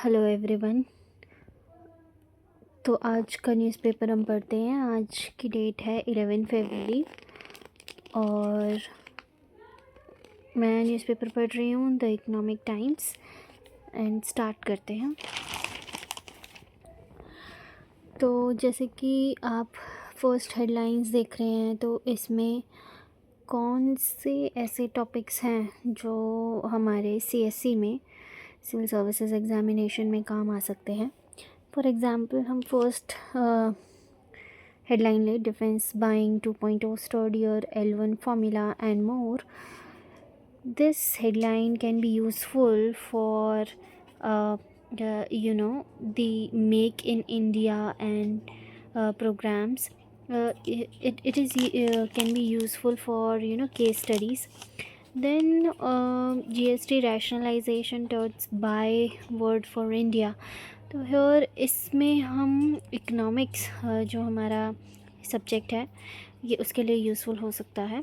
Hello everyone. तो आज का न्यूज़पेपर हम पढ़ते हैं। आज की डेट है 11 फरवरी और मैं न्यूज़पेपर पढ़ रही हूँ the economic times. And start करते हैं। तो जैसे कि आप फर्स्ट हेडलाइंस देख रहे हैं, तो इसमें कौन से ऐसे टॉपिक्स हैं जो हमारे सीएससी में, सिविल सर्विसेज एग्ज़ामिनेशन में काम आ सकते हैं। फॉर एग्ज़ाम्पल हम first headline late defense buying 2.0 sturdier L1 formula and more. This headline can be useful for the make in India and programs. It is can be useful for case studies. Then GST rationalization towards buy word for India. तो hair इसमें हम economics जो हमारा subject है ये उसके लिए useful हो सकता है।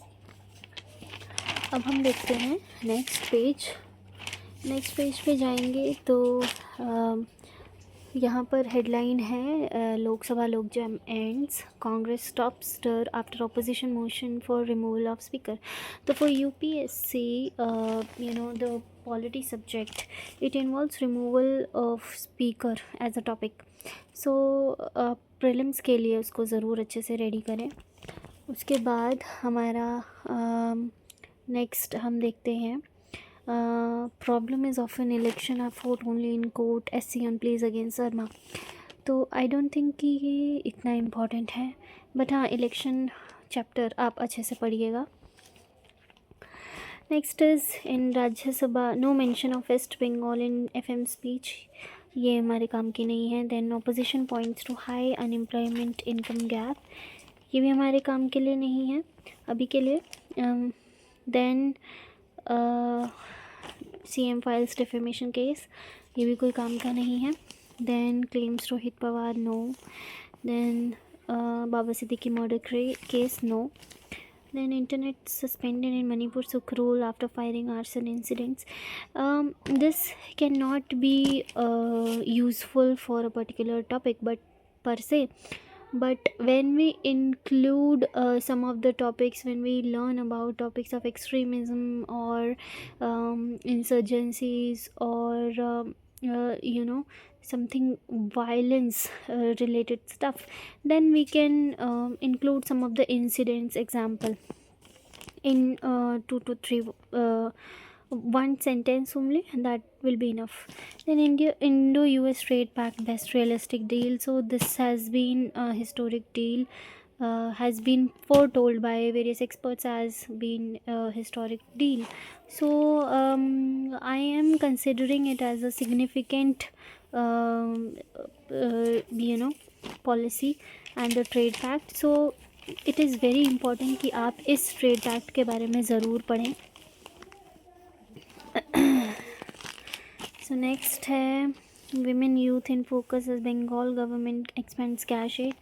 अब हम देखते हैं नेक्स्ट पेज पे जाएंगे तो यहाँ पर हेडलाइन है Lok Sabha logjam ends Congress stop stir after opposition motion for removal of speaker. तो for UPSC the polity subject it involves removal of speaker as a topic. So prelims के लिए उसको ज़रूर अच्छे से रेडी करें। उसके बाद हमारा नेक्स्ट हम देखते हैं problem is of an election of vote only in court SC on please against Sharma. तो आई डोंट थिंक कि ये इतना इम्पॉर्टेंट है, बट हाँ इलेक्शन चैप्टर आप अच्छे से पढ़िएगा। Next is in Rajya Sabha no mention of West Bengal इन FM स्पीच। ये हमारे काम की नहीं है। Then opposition points to high unemployment income gap, ये भी हमारे काम के लिए नहीं है अभी के लिए। Then CM files defamation case, ये भी कोई काम का नहीं है। Then claims Rohit Pawar, no. Then Baba Siddique murder case, no. Then internet suspended in Manipur Sukhrul after firing arson incidents. This cannot be useful for a particular topic, but per se. But when we include some of the topics, when we learn about topics of extremism or insurgencies or something violence related stuff, then we can include some of the incidents example in 2 to 3 one sentence only, and that will be enough. Then Indo-US trade pact best realistic deal. So this has been a historic deal, has been foretold by various experts as being a historic deal. So I am considering it as a significant policy and the trade pact. So it is very important कि आप इस trade pact के बारे में ज़रूर पढ़ें। So next है women youth in focus as Bengal government expands cash aid.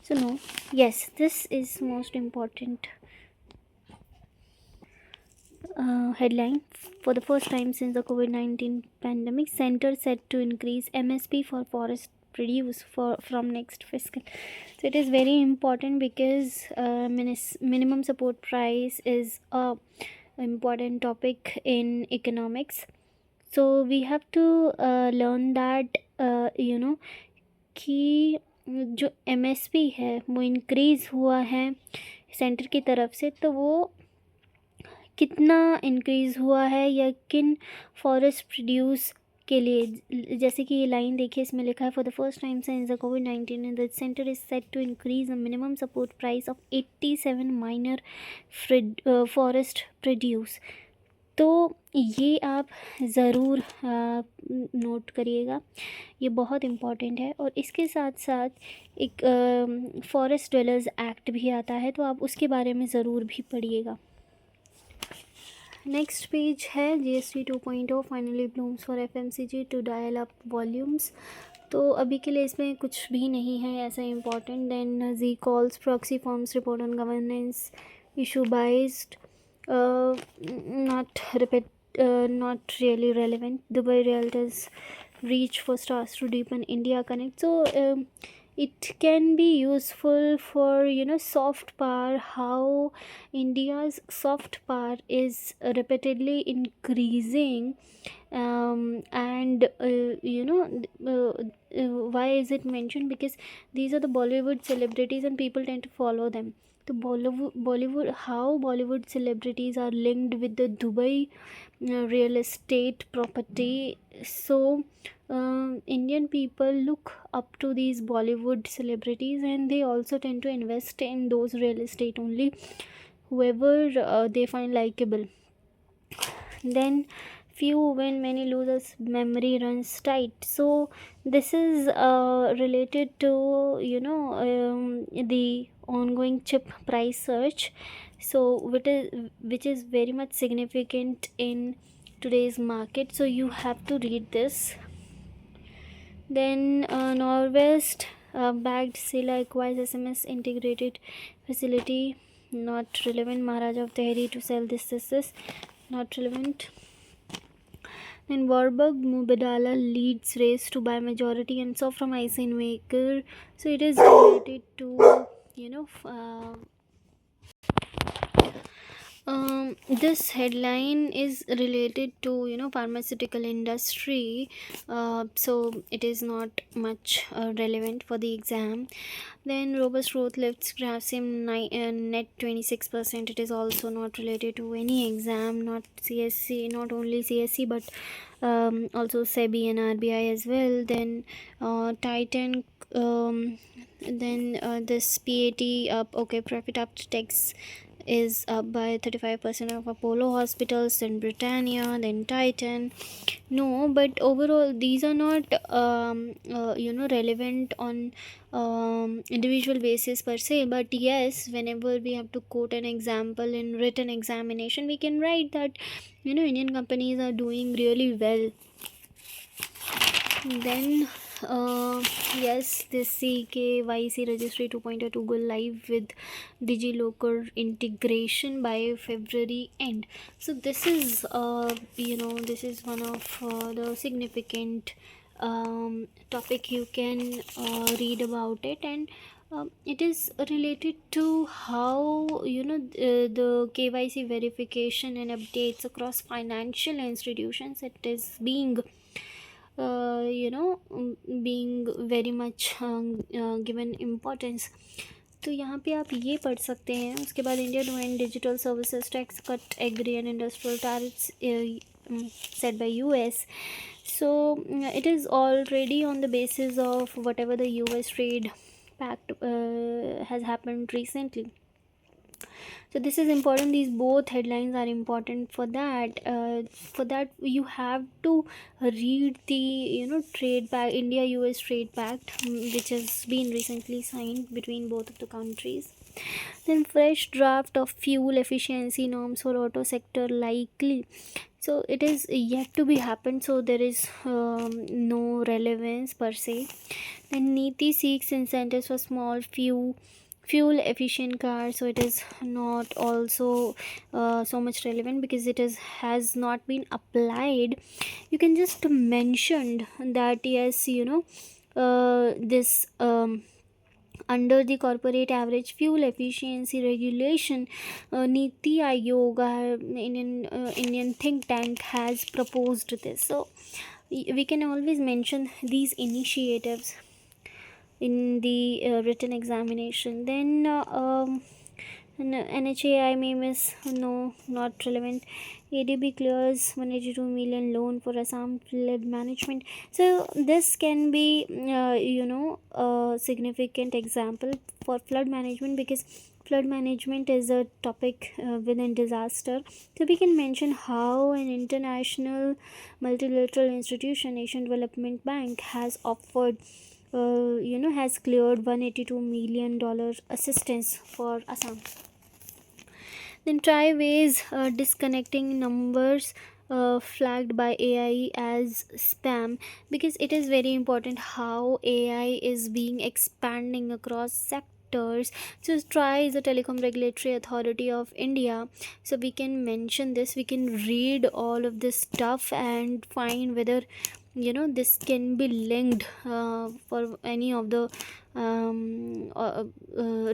So no, yes, this is most important headline. For the first time since the COVID-19 pandemic, center set to increase MSP for forest produce from next fiscal. So it is very important because minimum support price is a important topic in economics. So we have to learn that कि जो MSP है वो increase हुआ है centre की तरफ से, तो वो कितना इंक्रीज़ हुआ है या किन फॉरेस्ट प्रोड्यूस के लिए। जैसे कि ये लाइन देखिए, इसमें लिखा है for the first time since the COVID-19 the centre is set to increase the minimum support price of 87 minor forest produce. तो ये आप ज़रूर नोट करिएगा, ये बहुत इम्पॉर्टेंट है। और इसके साथ साथ एक फॉरेस्ट ड्वेलर्स एक्ट भी आता है, तो आप उसके बारे में ज़रूर भी पढ़िएगा। नेक्स्ट पेज है GST 2.0 finally blooms for FMCG to dial up volumes. तो अभी के लिए इसमें कुछ भी नहीं है ऐसा important. Then Z calls proxy firms report on governance issue biased, not really relevant. Dubai Realtors reach for stars to deepen India connect. So it can be useful for soft power, how India's soft power is repeatedly increasing. And why is it mentioned? Because these are the Bollywood celebrities and people tend to follow them. The Bollywood, how Bollywood celebrities are linked with the Dubai real estate property. So Indian people look up to these Bollywood celebrities, and they also tend to invest in those real estate only, whoever they find likable. Then few win, many losers, memory runs tight. So this is related to the ongoing chip price surge. So which is very much significant in today's market. So you have to read this. Then Norwest bagged Sila acquires SMS integrated facility. Not relevant. Maharaja of Tehri to sell this is not relevant. Then Warburg Mubadala leads race to buy majority and saw from Aisin Maker. So it is related to this headline is related to pharmaceutical industry. So it is not much relevant for the exam. Then robust growth lifts Grasim net 26%. It is also not related to any exam, not CSC, not only CSC but also SEBI and RBI as well. Then Titan, then this PAT up, okay, profit after tax is up by 35% of Apollo hospitals, then Britannia, then Titan. No, but overall these are not relevant on individual basis per se. But yes, whenever we have to quote an example in written examination, we can write that Indian companies are doing really well. Then yes, this CKYC registry 2.2 go live with DigiLocker integration by February end. So this is this is one of the significant topic you can read about it. And it is related to how the KYC verification and updates across financial institutions, it is being being very much given importance. तो यहाँ पे आप ये पढ़ सकते हैं. उसके बाद India do and digital services tax cut agri and industrial tariffs set by US. So it is already on the basis of whatever the US trade pact has happened recently. So this is important. These both headlines are important. For that you have to read the trade pact, India US trade pact, which has been recently signed between both of the countries. Then fresh draft of fuel efficiency norms for auto sector likely. So it is yet to be happened, so there is no relevance per se. Then Niti seeks incentives for small fuel efficient cars, so it is not also so much relevant because it has not been applied. You can just mention that yes, this under the corporate average fuel efficiency regulation, Niti Aayog, Indian think tank, has proposed this. So we can always mention these initiatives in the written examination. Then NHAI meme is no, not relevant. ADB clears 182 million loan for Assam flood management. So this can be a significant example for flood management, because flood management is a topic within disaster. So we can mention how an international multilateral institution, Asian Development Bank, has offered has cleared $182 million assistance for Assam. Then try ways disconnecting numbers flagged by AI as spam, because it is very important how AI is being expanding across sectors. So TRAI is the Telecom Regulatory Authority of India. So we can mention this, we can read all of this stuff and find whether this can be linked for any of the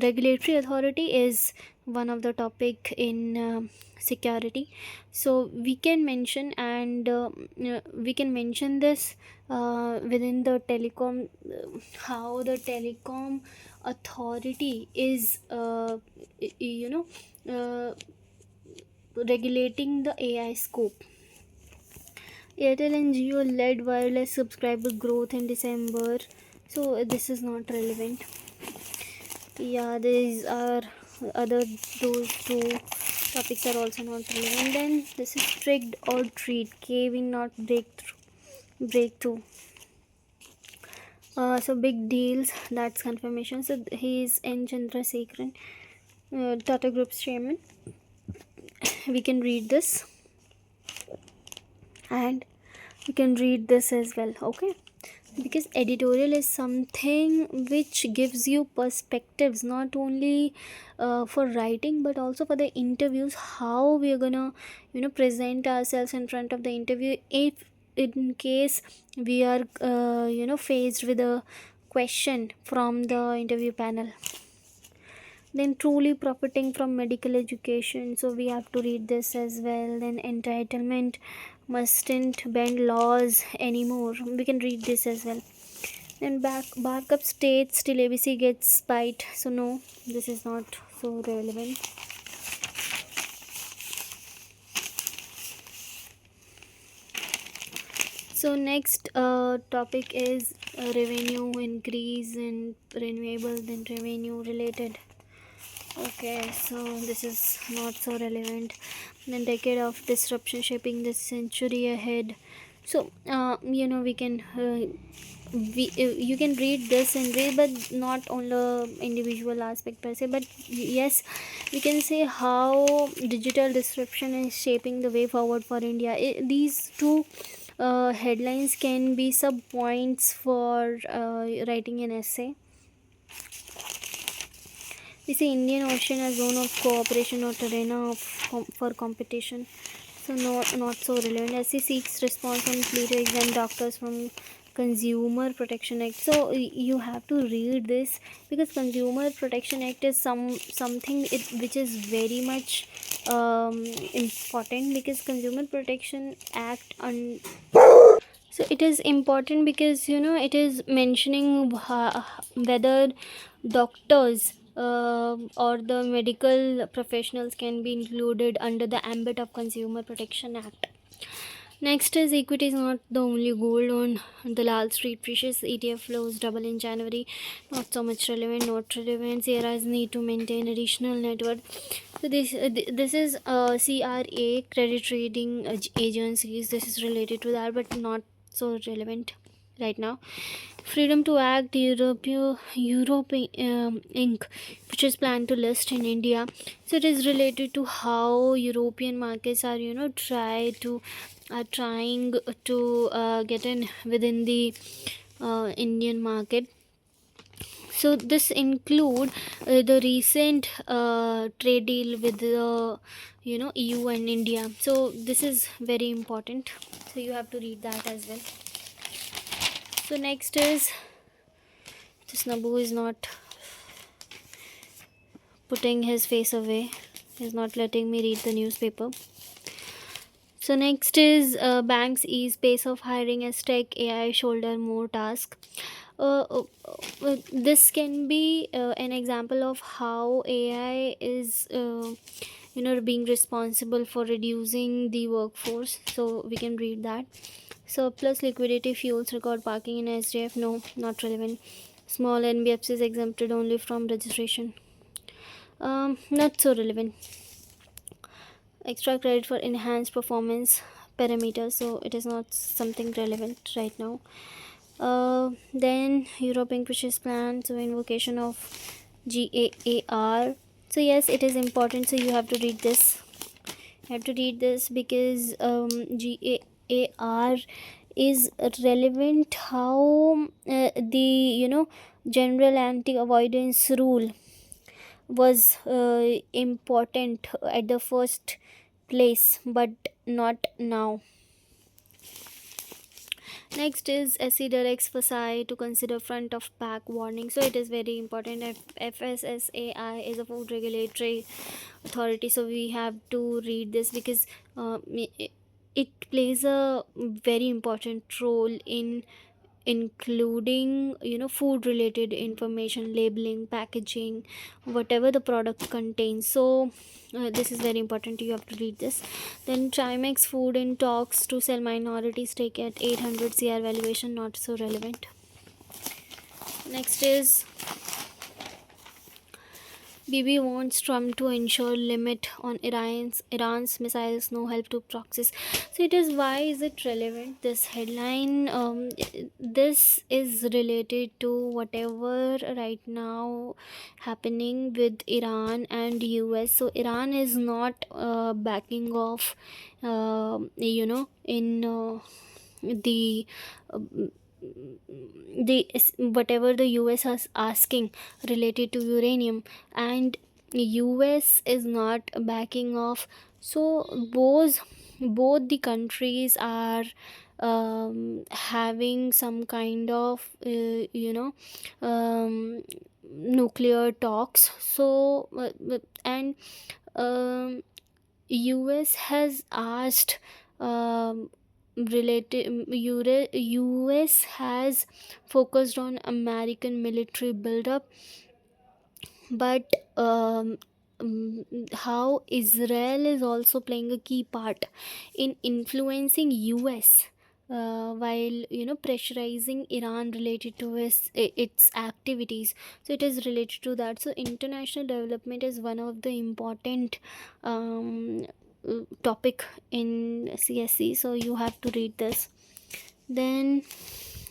regulatory authority is one of the topic in security. So we can mention, and we can mention this within the telecom, how the telecom authority is uh, regulating the AI scope. Airtel and Jio led wireless subscriber growth in December. So this is not relevant. Yeah, these are other, those two topics are also not relevant. Then this is tricked or treat, caving not breakthrough. So big deals, that's confirmation. So he is N Chandrasekharan, Tata Group's chairman. We can read this, and you can read this as well, okay? Because editorial is something which gives you perspectives, not only for writing but also for the interviews, how we are gonna present ourselves in front of the interview, if in case we are faced with a question from the interview panel. Then truly profiting from medical education, so we have to read this as well. Then entitlement mustn't bend laws anymore, we can read this as well. Then backup states till ABC gets bite, so no, this is not so relevant. So next topic is revenue increase in renewables, then revenue related. Okay, so this is not so relevant. Then decade of disruption shaping the century ahead. So we can you can read this and read, but not on the individual aspect per se, but yes, we can say how digital disruption is shaping the way forward for India. These two headlines can be sub points for writing an essay. We see Indian Ocean as zone of cooperation or arena for competition. So not so relevant. SC seeks response on plea to exempt doctors from Consumer Protection Act. So you have to read this, because Consumer Protection Act is something which is very much important, because Consumer Protection Act so it is important because it is mentioning whether doctors or the medical professionals can be included under the ambit of Consumer Protection Act. Next is equity is not the only gold on the Lal Street. Precious ETF flows double in January. Not so much relevant. Not relevant. CRAs need to maintain additional net worth. So this is CRA, credit rating agencies. This is related to that, but not so relevant right now. Freedom to Act Europe Inc., which is planned to list in India. So it is related to how European markets are trying to get in within the Indian market. So this include the recent trade deal with the EU and India. So this is very important, so you have to read that as well. So next is this Nabu is not putting his face away, he's not letting me read the newspaper. So next is banks ease pace of hiring as tech AI shoulder more task. This can be an example of how AI is being responsible for reducing the workforce, so we can read that. Surplus liquidity fuels record parking in SDF, no, not relevant. Small NBFCs exempted only from registration, not so relevant. Extra credit for enhanced performance parameters, so it is not something relevant right now. Then European Purchase Plan, so invocation of GAAR. So yes, it is important, so you have to read this. You have to read this because GAAR is relevant, how the general anti-avoidance rule was important at the first place, but not now. Next is SE directs FSSAI to consider front of pack warning. So it is very important. FSSAI is a food regulatory authority, so we have to read this because it plays a very important role in including food related information, labeling, packaging, whatever the product contains. So this is very important, you have to read this. Then Trimex Food in talks to sell minority stake at 800 crore valuation, not so relevant. Next is Bibi wants Trump to ensure limit on Iran's missiles, no help to proxies. So it is, why is it relevant? This headline, this is related to whatever right now happening with Iran and US. So Iran is not backing off, in the whatever the US is asking related to uranium, and US is not backing off. So both the countries are having some kind of nuclear talks. So and US has asked, US has focused on American military buildup, but how Israel is also playing a key part in influencing US, while pressurizing Iran related to its activities. So it is related to that. So international development is one of the important topic in CSC, so you have to read this. Then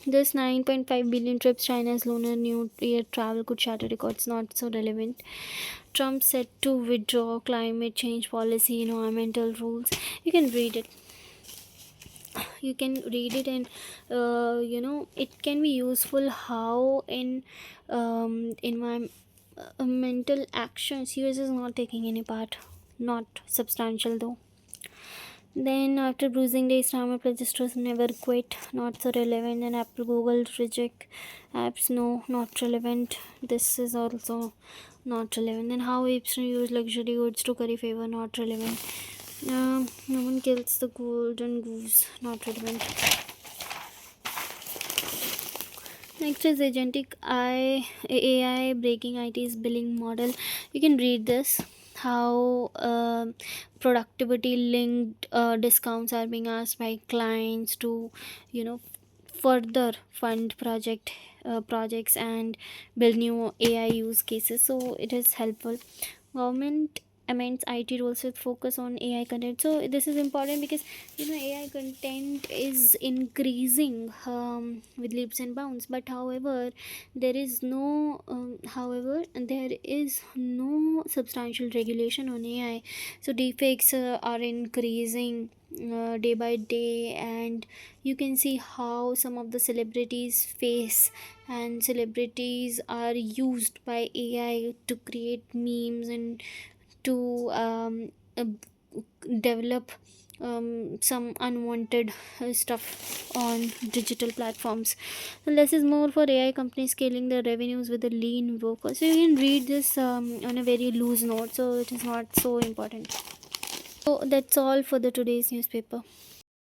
this 9.5 billion trips China's lunar new year travel could shatter records, not so relevant. Trump set to withdraw climate change policy, environmental rules. You can read it. And it can be useful how in environmental actions US is not taking any part, not substantial though. Then after bruising the Islamic registers never quit, not so relevant. And after Google reject apps, no, not relevant. This is also not relevant. Then how hipster use luxury goods to curry favor, not relevant. No one kills the golden goose, not relevant. Next is agentic AI breaking IT's billing model. You can read this, how productivity linked discounts are being asked by clients to further fund projects and build new AI use cases. So it is helpful. Government amends IT rules with focus on AI content. So this is important because AI content is increasing with leaps and bounds. But however, there is no substantial regulation on AI. So deepfakes are increasing day by day, and you can see how some of the celebrities face and celebrities are used by AI to create memes and to develop some unwanted stuff on digital platforms. And less is more for AI companies scaling their revenues with a lean workforce. So you can read this on a very loose note, so it is not so important. So that's all for the today's newspaper.